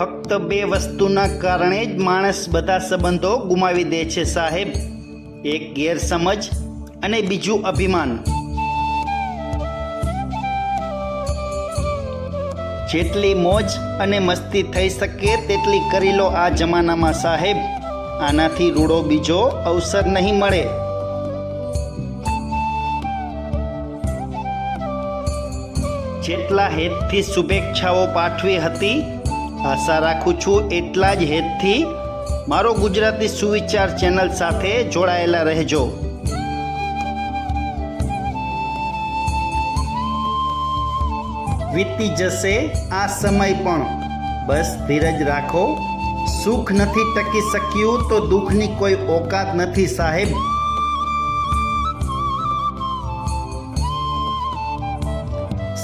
ફક્ત બે વસ્તુના કારણે જ માણસ બધા સંબંધો ગુમાવી દે છે સાહેબ, એક ગેરસમજ અને બીજું અભિમાન। જેટલી મોજ અને મસ્તી થઈ શકે તેટલી કરી લો આ જમાનામાં સાહેબ, આનાથી રૂડો બીજો અવસર નહીં મળે। જેટલા હેતથી શુભેચ્છાઓ પાઠવી હતી, આશા રાખું છું એટલા જ હેતથી મારો ગુજરાતી સુવિચાર ચેનલ સાથે જોડાયેલા રહેજો। વીતી જશે આ સમય પણ, બસ ધીરજ રાખો। સુખ નથી ટકી શક્યું તો દુઃખની કોઈ ઓકાત નથી સાહેબ।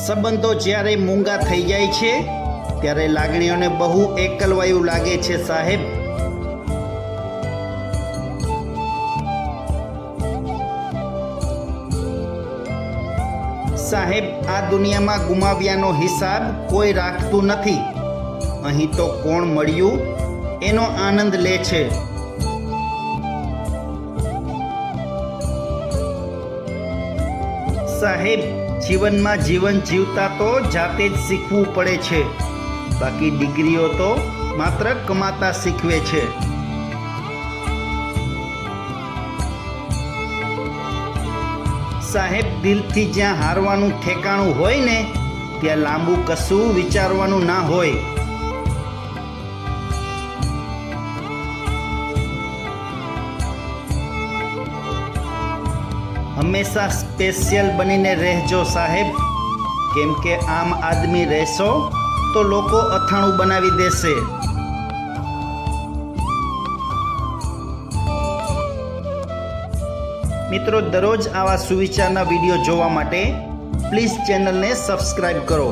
સંબંધો જ્યારે મૂંગા થઈ જાય છે ત્યારે લાગણીઓને બહુ એકલવાયું લાગે છે સાહેબ। સાહેબ, આ દુનિયામાં ગુમાવ્યાનો હિસાબ કોઈ રાખતું નથી। અહીં તો કોણ મળ્યું એનો આનંદ લે છે। સાહેબ, જીવનમાં જીવન જીવતા તો જાતે જ શીખવું પડે છે, બાકી ડિગ્રીઓ તો માત્ર કમાતા શીખવે છે। સાહેબ, દિલથી જ્યાં હારવાનું ઠેકાણું હોય ને ત્યાં લાંબુ કશું વિચારવાનું ના હોય। હંમેશા સ્પેશિયલ બનીને રહેજો સાહેબ, કેમ કે આમ આદમી રહેશો તો લોકો અથાણું બનાવી દેશે। મિત્રો, દરરોજ આવા સુવિચારના વિડીયો જોવા માટે પ્લીઝ ચેનલને સબસ્ક્રાઈબ કરો।